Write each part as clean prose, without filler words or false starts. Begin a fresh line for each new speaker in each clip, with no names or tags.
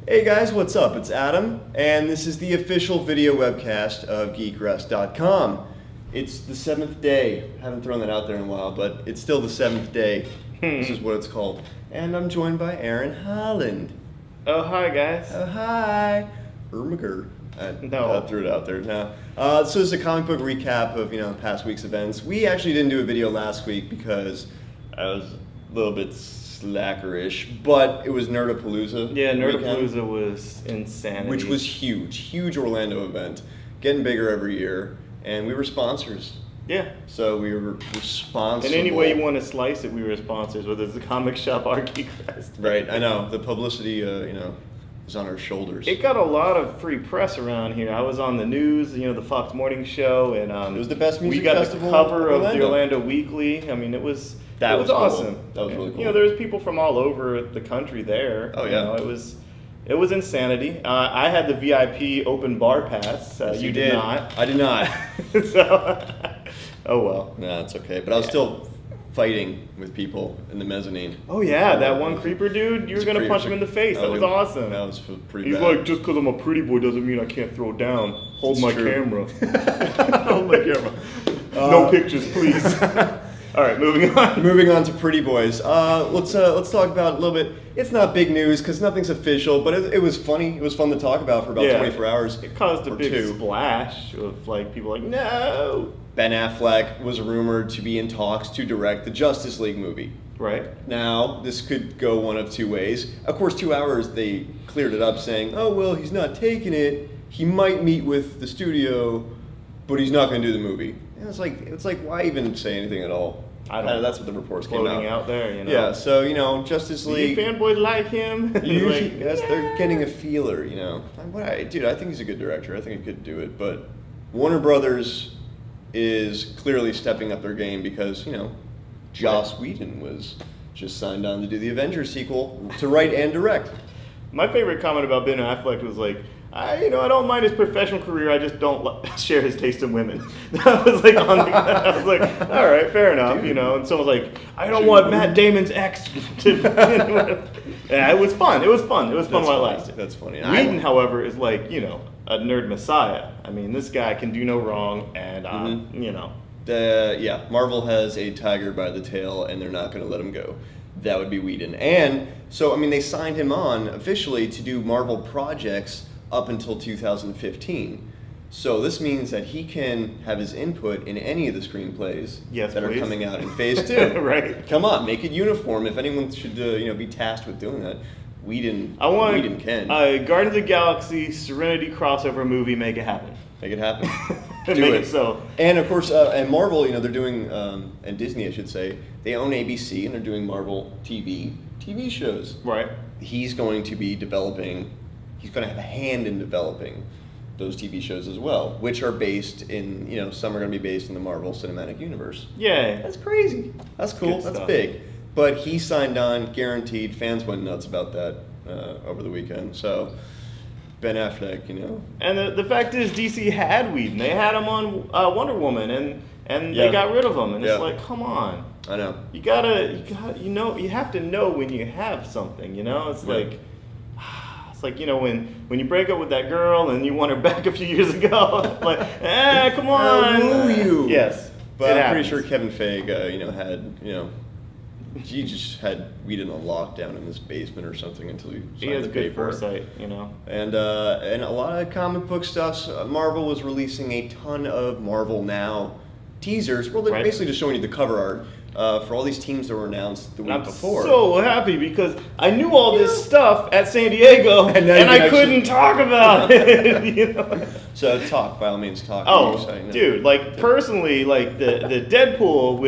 Hey guys, what's up? It's Adam, and this is the official video webcast of GeekRest.com. It's the 7th day. I haven't thrown that out there in a while, but it's still the 7th day. This is what it's called. And I'm joined by Aaron Holland.
Oh, hi, guys.
Oh, hi. Ermiger.
No.
I threw it out there. No. So this is a comic book recap of, past week's events. We actually didn't do a video last week because I was a little bit slackerish, but it was Nerdapalooza.
Yeah, Nerdapalooza was insanity.
Which was huge Orlando event, getting bigger every year, and we were sponsors.
Yeah.
So we were responsible.
In any way you want to slice it, we were sponsors, whether it's the comic shop or GeekRest.
Right, I know. The publicity, was on our shoulders.
It got a lot of free press around here. I was on the news, the Fox Morning Show, and
it was the best music
we got
festival
the cover
of
the Orlando Weekly. I mean, it was
cool.
awesome.
That was really cool.
There was people from all over the country there.
Oh yeah.
It was insanity. I had the VIP open bar pass.
Yes,
you did not.
I did not.
So, oh well.
No, it's okay. But I was still fighting with people in the mezzanine.
Oh yeah, that one creeper dude. You were gonna punch him in the face. That was awesome.
That was pretty
He's
bad.
like, just because I'm a pretty boy doesn't mean I can't throw down. Hold my camera.
Hold my camera.
No pictures, please. All right, moving on.
Moving on to Pretty Boys. Let's talk about a little bit. It's not big news because nothing's official, but it was funny. It was fun to talk about for about 24 hours.
It caused a big splash of people like, no.
Ben Affleck was rumored to be in talks to direct the Justice League movie.
Right.
Now, this could go one of two ways. Of course, 2 hours they cleared it up saying, oh, well, he's not taking it. He might meet with the studio, but he's not going to do the movie. And it's like, why even say anything at all?
I don't know.
That's what the reports came
out there,
Yeah, so, Justice League.
Do you fanboys like him?
Yes, they're getting a feeler, Dude, I think he's a good director. I think he could do it. But Warner Brothers is clearly stepping up their game because, Joss Whedon was just signed on to do the Avengers sequel to write and direct.
My favorite comment about Ben Affleck was I don't mind his professional career. I just don't share his taste in women. I was like, all right, fair enough, And someone's like, I don't want Matt Damon's ex to. Yeah, it was fun. It was fun while it lasted.
That's funny.
Whedon, however, is a nerd messiah. I mean, this guy can do no wrong, and
Marvel has a tiger by the tail, and they're not going to let him go. That would be Whedon. And so, they signed him on officially to do Marvel projects up until 2015. So this means that he can have his input in any of the screenplays that are coming out in Phase 2.
Right.
Come on, make it uniform. If anyone should be tasked with doing that, Whedon can.
Guardians of the Galaxy Serenity crossover movie, make it happen.
Make it happen.
Make it so.
And of course, and Marvel, they're doing, and Disney, I should say, they own ABC and they're doing Marvel TV shows.
Right.
He's going to be developing. He's going to have a hand in developing those TV shows as well, which are based in, some are going to be based in the Marvel Cinematic Universe.
Yeah.
That's crazy. That's cool.
Good
That's
stuff.
big. But he signed on, guaranteed. Fans went nuts about that over the weekend. So, Ben Affleck,
And the fact is, DC had Whedon. They had him on Wonder Woman, and they got rid of him. And it's like, come on.
I know.
You have to know when you have something, It's like... when you break up with that girl and you want her back a few years ago, come on.
I'll woo you.
Yes.
But I'm pretty sure Kevin Feige, he just had Whedon on lockdown in this basement or something until he signed
he has
the
good
paper.
foresight,
And a lot of comic book stuff. Marvel was releasing a ton of Marvel Now teasers. Well, they're basically just showing you the cover art. For all these teams that were announced the week before.
I'm so happy because I knew all this stuff at San Diego and I couldn't talk about it.
So talk, by all means, talk.
Oh, dude, personally, the Deadpool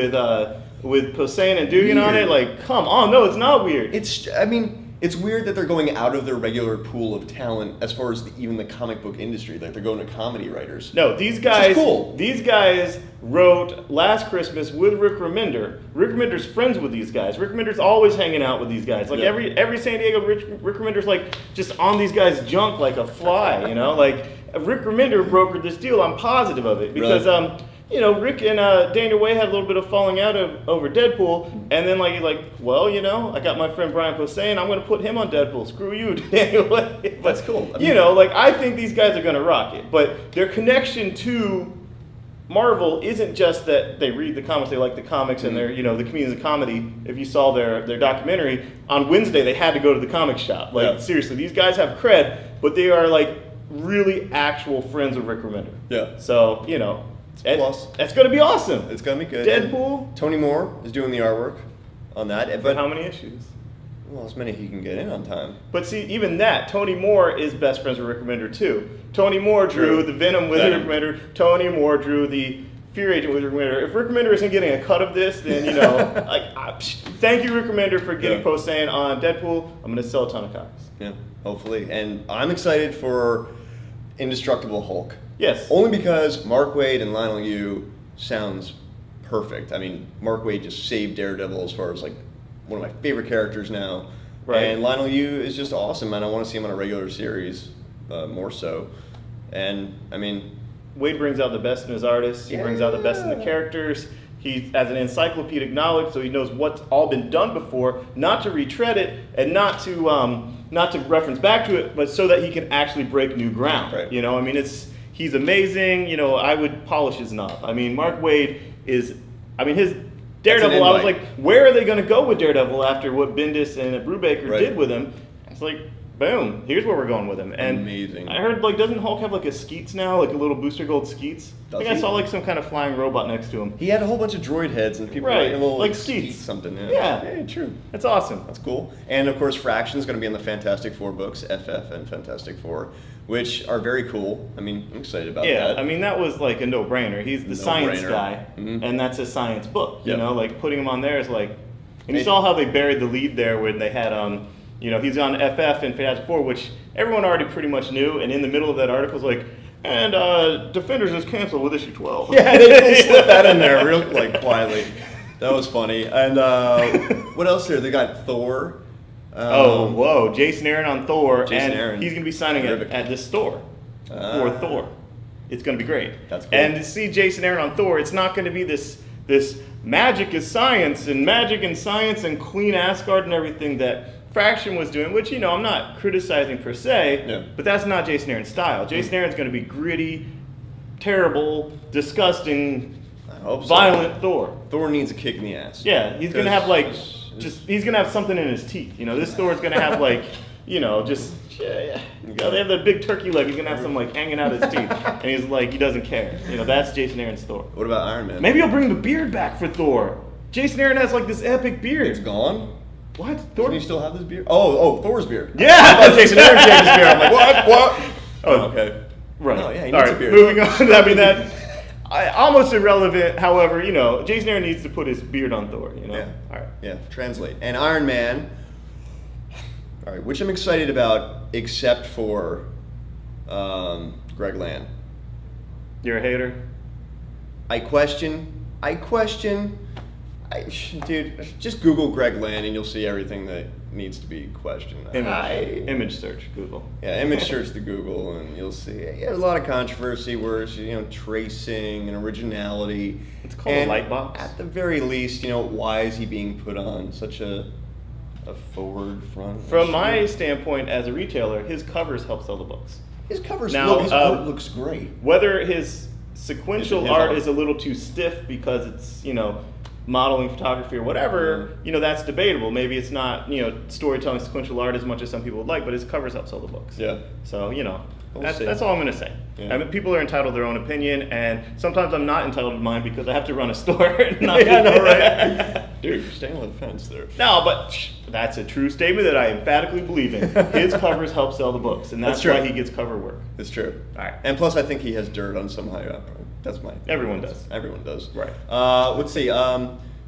with Posehn and Dugan on it, come on, no, it's not weird.
It's weird that they're going out of their regular pool of talent as far as even the comic book industry. They're going to comedy writers.
No, these guys.
Cool.
These guys wrote Last Christmas with Rick Remender. Rick Remender's friends with these guys. Rick Remender's always hanging out with these guys. Every San Diego, Rick Remender's just on these guys' junk like a fly. Rick Remender brokered this deal. I'm positive of it because Rick and Daniel Way had a little bit of falling out over Deadpool, and then he's like, well, I got my friend Brian Posehn, I'm going to put him on Deadpool. Screw you, Daniel Way.
That's cool.
I think these guys are going to rock it, but their connection to Marvel isn't just that they read the comics, they like the comics, and they're, the comedians of comedy. If you saw their documentary, on Wednesday they had to go to the comic shop. Seriously, these guys have cred, but they are really actual friends of Rick Remender. Yeah. So, that's going to be awesome.
It's going to be good.
Deadpool.
Tony Moore is doing the artwork on that.
But how many issues?
Well, as many he can get in on time.
But see, even that, Tony Moore is best friends with Rick Remender too. Tony Moore drew the Venom with Rick Remender. Tony Moore drew the Fear Agent with Rick Remender. If Rick Remender isn't getting a cut of this, then thank you, Rick Remender, for getting Posehn on Deadpool. I'm going to sell a ton of copies.
Yeah, hopefully. And I'm excited for Indestructible Hulk.
Yes.
Only because Mark Waid and Lionel Yu sounds perfect. I mean, Mark Waid just saved Daredevil as far as one of my favorite characters now. Right. And Lionel Yu is just awesome, and I want to see him on a regular series more so. And, I mean...
Waid brings out the best in his artists. He brings out the best in the characters. He has an encyclopedic knowledge, so he knows what's all been done before, not to retread it, and not to reference back to it, but so that he can actually break new ground. Right. He's amazing. I would polish his knob. Mark Waid is... his... Daredevil, I was like, where are they going to go with Daredevil after what Bendis and Brubaker did with him? It's boom, here's where we're going with him. And
amazing.
I heard, doesn't Hulk have a Skeets now, a little Booster Gold Skeets? I saw some kind of flying robot next to him.
He had a whole bunch of droid heads and people
a
little
Skeets.
Something.
Yeah,
true.
That's awesome.
That's cool. And of course, Fraction is going to be in the Fantastic Four books, FF and Fantastic Four, which are very cool. I'm excited about that.
Yeah, that was a no-brainer. He's the science guy, and that's a science book. Putting him on there is and you saw how they buried the lead there when they had he's on FF and Fantastic Four, which everyone already pretty much knew, and in the middle of that article was and Defenders is canceled with issue 12.
Yeah, they slipped that in there real quietly. That was funny. And what else there? They got Thor.
Jason Aaron on Thor,
Aaron.
He's going to be signing it at this store for Thor. It's going to be great.
That's cool.
And to see Jason Aaron on Thor, it's not going to be this magic is science and clean Asgard and everything that Fraction was doing, which, I'm not criticizing per se, but that's not Jason Aaron's style. Jason Aaron's going to be gritty, terrible, disgusting, violent Thor.
Thor needs a kick in the ass.
Yeah, he's going to have he's going to have something in his teeth. This Thor's going to have they have the big turkey leg. He's going to have some hanging out his teeth. And he's he doesn't care. That's Jason Aaron's Thor.
What about Iron Man?
Maybe he'll bring the beard back for Thor. Jason Aaron has this epic beard.
It's gone?
What?
Thor? Doesn't he still have this beard? Oh, Thor's beard.
Yeah!
Jason Aaron shaved his beard. I'm what? Oh, okay.
Right.
No, yeah, he needs a beard.
Moving on. That almost irrelevant. However, Jason Aaron needs to put his beard on Thor.
Yeah.
All right.
Yeah. Translate. And Iron Man. All right, which I'm excited about, except for Greg Land.
You're a hater.
I question. Dude, just Google Greg Land and you'll see everything that needs to be questioned.
Image search, Google.
Yeah, image search the Google and you'll see. There's a lot of controversy where it's, tracing and originality.
It's called a light box.
At the very least, why is he being put on such a forward front?
From my standpoint as a retailer, his covers help sell the books.
His covers his art looks great.
Whether his sequential art is a little too stiff because it's, modeling photography or whatever, that's debatable. Maybe it's not, storytelling sequential art as much as some people would like, but his covers help sell the books.
Yeah.
So, that's all I'm going to say. Yeah. People are entitled to their own opinion, and sometimes I'm not entitled to mine because I have to run a store.
Right? Dude, you're staying on the fence there.
No, but that's a true statement that I emphatically believe in. His covers help sell the books, and that's why he gets cover work.
It's true.
All right.
And plus, I think he has dirt on some high up. That's my.
Everyone does.
Everyone does.
Right.
Let's see.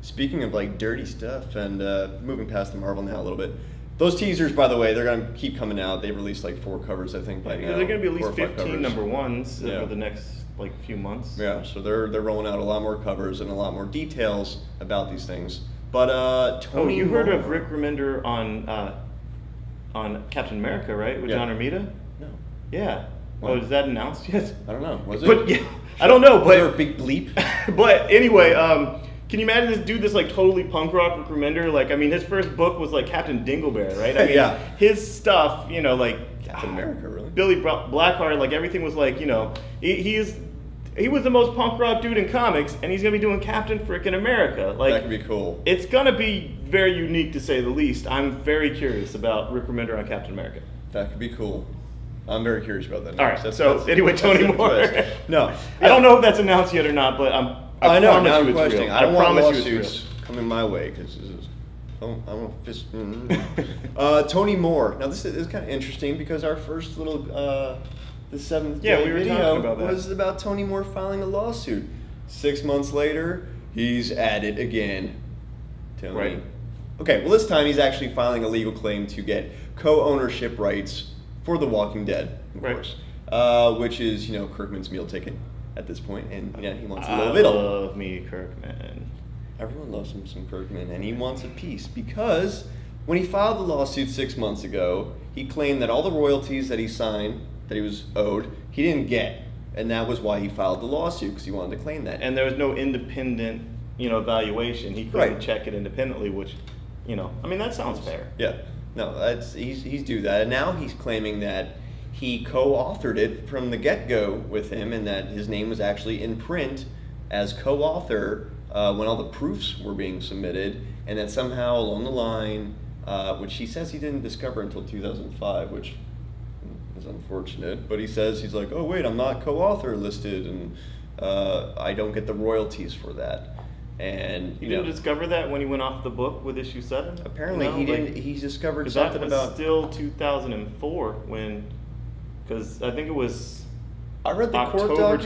Speaking of dirty stuff and moving past the Marvel now a little bit, those teasers, by the way, they're gonna keep coming out. They released 4 covers, I think, by now.
They're gonna be at least 15 number ones over the next few months.
Yeah. So they're rolling out a lot more covers and a lot more details about these things. But Tony.
You heard of Rick Remender on Captain America, right? With John Romita?
No.
Yeah. Oh, is that announced yet?
I don't know. Was it?
But yeah, I don't know.
Was there a
But
big bleep?
but anyway, can you imagine this dude, this like totally punk rock recruiter? Like, I mean, his first book was like Captain Dingleberry, right? I mean,
Yeah.
his stuff, you know, like
Captain America, really?
Billy Blackheart, like everything was like, you know, he was the most punk rock dude in comics, and he's gonna be doing Captain Frickin' America. Like,
That could be cool.
it's gonna be very unique to say the least. I'm very curious about Rick Remender on Captain America.
That could be cool. I'm very curious about that.
All right. So anyway, Tony
that's
Moore.
interest. No,
I don't know if that's announced yet or not, but
I know.
promise
Now
you
I'm
it's
questioning.
real.
I don't want
promise you it's
lawsuits coming my way because this is. Oh, I want fist. Tony Moore. Now this is kind of interesting because our first little the 7th
Yeah,
day
we were
video
talking about that.
was about Tony Moore filing a lawsuit. 6 months later, he's at it again. Tony.
Right.
Okay. Well, this time he's actually filing a legal claim to get co-ownership rights for The Walking Dead, of
Right.
course, which is Kirkman's meal ticket at this point, and he wants a
I
little bit of.
love me Kirkman.
Everyone loves him some Kirkman, and he wants a piece because when he filed the lawsuit 6 months ago, he claimed that all the royalties that he signed, that he was owed, he didn't get, and that was why he filed the lawsuit because he wanted to claim that.
And there was no independent, valuation. He couldn't
Right.
check it independently, which, I mean, that sounds fair.
Yeah, no, he's do that, and now he's claiming that he co-authored it from the get-go with him, and that his name was actually in print as co-author when all the proofs were being submitted, and that somehow along the line, which he says he didn't discover until 2005, which is unfortunate, but he's like, oh wait, I'm not co-author listed, and I don't get the royalties for that. And
You didn't discover that when he went off the book with issue 7?
apparently he didn't. He discovered
'cause
something
that was
about.
still 2004 because I think it was
I read the court
October
document.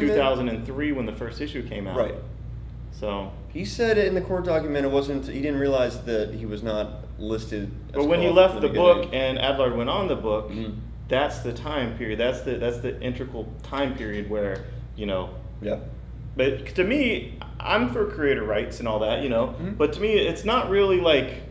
2003 when the first issue came out.
Right.
So,
He said in the court document it wasn't. He didn't realize that he was not listed. As
but when he
co-author
left
from
the
beginning.
book and Adlard went on the book,
Mhm.
that's the time period. That's the integral time period where
Yeah.
But to me, I'm for creator rights and all that,
Mm-hmm.
But to me, it's not really like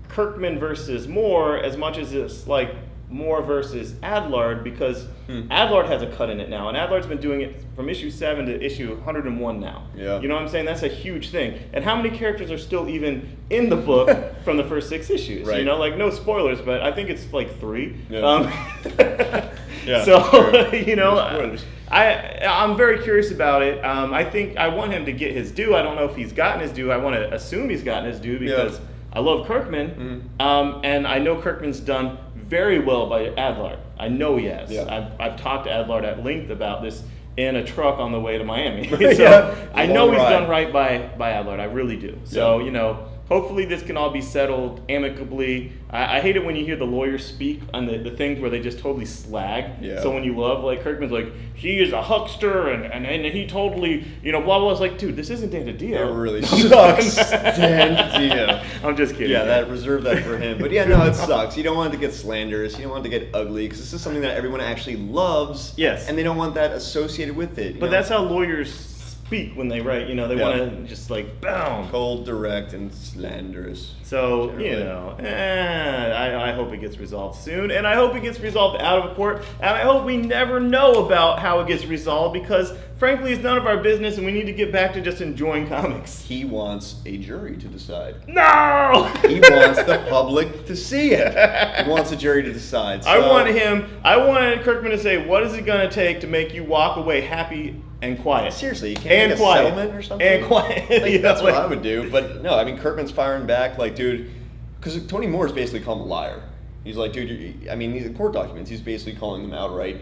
Kirkman versus Moore as much as it's like Moore versus Adlard, because Adlard has a cut in it now, and Adlard's been doing it from issue 7 to issue 101 now.
Yeah.
You know what I'm saying? That's a huge thing. And how many characters are still even in the book from the first 6 issues?
Right.
Like no spoilers, but I think it's like 3.
Yeah. Yeah,
So
sure. No spoilers.
I'm very curious about it. I think I want him to get his due. I don't know if he's gotten his due. I want to assume he's gotten his due because I love Kirkman, and I know Kirkman's done very well by Adlard. I know he has.
Yeah.
I've talked to Adlard at length about this in a truck on the way to Miami. So
Yeah.
I know
Long
he's
ride.
done right by Adlard. I really do. So hopefully this can all be settled amicably. I hate it when you hear the lawyers speak on the things where they just totally slag
Yeah.
someone you love. Like Kirkman's like, he is a huckster and he totally, blah, blah. It's like, dude, this isn't Dan DiDio.
It really sucks. Dan DiDio.
I'm just kidding.
Yeah, reserve that for him. But yeah, no, it sucks. You don't want it to get slanderous. You don't want it to get ugly because this is something that everyone actually loves.
Yes.
And they don't want that associated with it.
But that's how lawyers speak when they write. They want to just like, boom.
cold, direct, and slanderous.
So,
Generally.
I hope it gets resolved soon, and I hope it gets resolved out of court, and I hope we never know about how it gets resolved because, frankly, it's none of our business, and we need to get back to just enjoying comics.
He wants a jury to decide.
No!
He wants the public to see it. He wants a jury to decide. So,
I wanted Kirkman to say, what is it going to take to make you walk away happy and quiet?
Seriously, you can't
And
make a
quiet.
settlement or something?
And quiet.
Like, that's what I would do. But no, I mean, Kirkman's firing back. Like, dude, because Tony Moore's basically called him a liar. He's like, dude, these are court documents. He's basically calling them outright.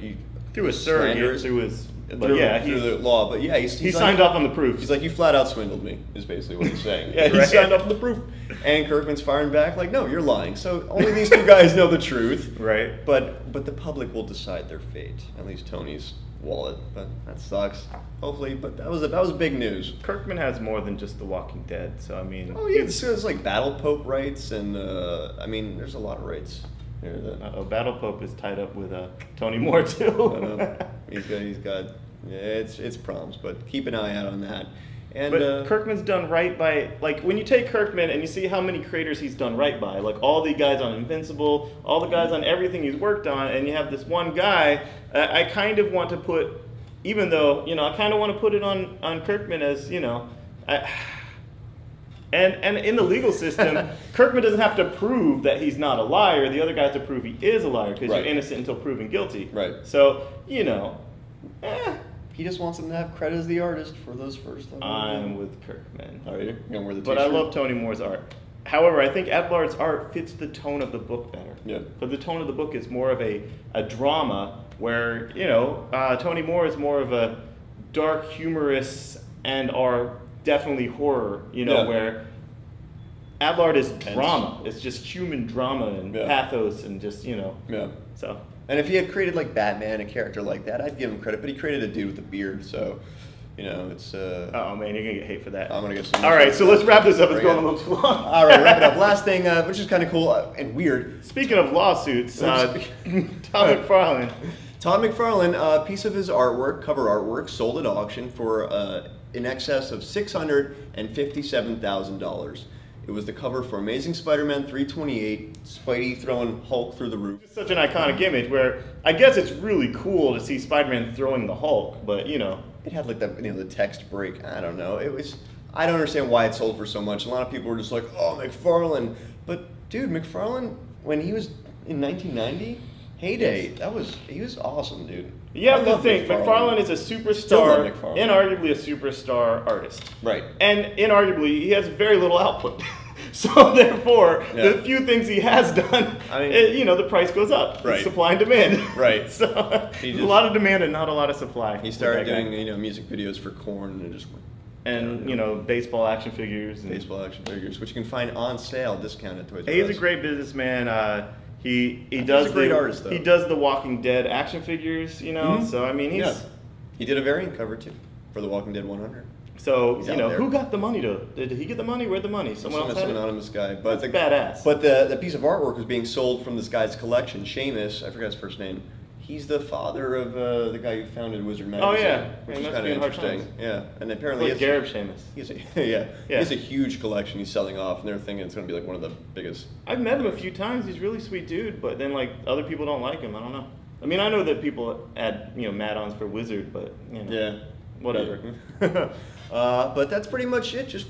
Through his surrogate,
Slanders.
through his... But
through the law. But yeah,
he
he's
signed
like,
off on the proof.
He's like, you flat out swindled me, is basically what he's saying. Yeah, he
Right.
signed up on the proof. And Kirkman's firing back like, no, you're lying. So only these two guys know the truth.
Right.
But the public will decide their fate. At least Tony's wallet. But that sucks. Hopefully, but that was big news.
Kirkman has more than just The Walking Dead, so I mean...
Oh yeah, it's like Battle Pope rights, and there's a lot of rights here.
Battle Pope is tied up with Tony Moore too.
He's got yeah, it's problems, but keep an eye out on that. And
but Kirkman's done right by, like, when you take Kirkman and you see how many creators he's done right by, like all the guys on Invincible, all the guys on everything he's worked on, and you have this one guy, I kind of want to put, even though, I kind of want to put it on Kirkman as, and in the legal system, Kirkman doesn't have to prove that he's not a liar. The other guy has to prove he is a liar because you're innocent until proven guilty.
Right.
So,
He just wants him to have credit as the artist for those first.
I'm with Kirkman.
Are you? You're gonna wear the
But
t-shirt?
I love Tony Moore's art. However, I think Adlard's art fits the tone of the book better.
Yeah.
But the tone of the book is more of a drama where, Tony Moore is more of a dark, humorous, and are definitely horror, where Adlard is drama. It's just human drama and pathos and just,
Yeah.
So.
And if he had created like Batman, a character like that, I'd give him credit. But he created a dude with a beard, so it's.
Oh man, you're gonna get hate for that.
I'm gonna get some.
All right, so let's wrap this up. It's going a little too long.
All right, wrap it up. Last thing, which is kind of cool and weird.
Speaking of lawsuits, Todd McFarlane.
Todd McFarlane, a piece of his artwork, cover artwork, sold at auction for in excess of $657,000. It was the cover for Amazing Spider-Man 328, Spidey throwing Hulk through the roof.
It's such an iconic image where I guess it's really cool to see Spider-Man throwing the Hulk, but
It had like the text break. I don't know. I don't understand why it sold for so much. A lot of people were just like, oh, McFarlane. But dude, McFarlane, when he was in 1990, heyday, he was awesome, dude.
You have
I
to
love
think, McFarlane is a
Still
superstar,
love McFarlane.
inarguably a superstar artist.
Right.
And inarguably, he has very little output. So therefore, the few things he has done, the price goes up.
Right.
Supply and demand.
Right.
So a lot of demand and not a lot of supply.
He started doing music videos for Korn and it just went.
And baseball action figures. And
baseball action figures, which you can find on sale, discounted at Toys R Us.
He's a great businessman. He
He's
does
a great artist, though.
He does the Walking Dead action figures,
Mm-hmm.
So I mean he's
He did a variant cover too for the Walking Dead 100.
so
He's out there.
who got the money did he get the money? Where'd the money? Someone else had
Some
it?
anonymous guy, but
That's badass.
But the piece of artwork was being sold from this guy's collection, Seamus. I forgot his first name. He's the father of the guy who founded Wizard Magazine.
Oh yeah,
which
it
is
must
kind
be
of
in hard
interesting.
times.
Yeah, and apparently
Like Gareb Seamus.
he has a huge collection he's selling off, and they're thinking it's going to be like one of the biggest.
I've met him a few times. He's a really sweet dude, but then like other people don't like him. I don't know. I mean, I know that people add Mad-ons for Wizard, but whatever.
Yeah. But that's pretty much it. Just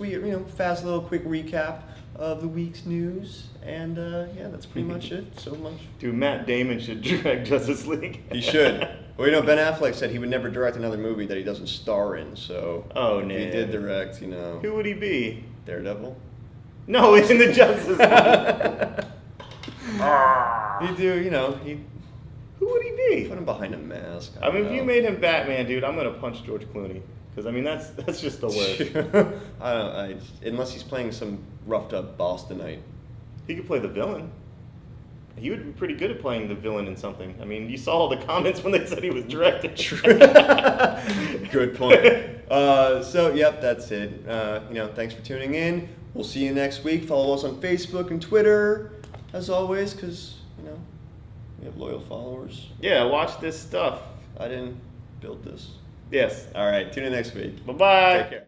fast little quick recap of the week's news, and that's pretty much it. So much.
Dude, Matt Damon should direct Justice League.
He should. Well, Ben Affleck said he would never direct another movie that he doesn't star in. So if he did direct,
who would he be?
Daredevil.
No, it's in the Justice League.
He'd do,
Who would he be?
put him behind a mask.
I mean, if you made him Batman, dude, I'm gonna punch George Clooney because I mean that's just the worst.
Unless he's playing some roughed up Bostonite.
He could play the villain. He would be pretty good at playing the villain in something. I mean, you saw all the comments when they said he was directing.
Good point. That's it. Thanks for tuning in. We'll see you next week. Follow us on Facebook and Twitter, as always, because we have loyal followers.
Yeah, watch this stuff.
I didn't build this.
Yes.
All right. Tune in next week.
Bye-bye.
Take care.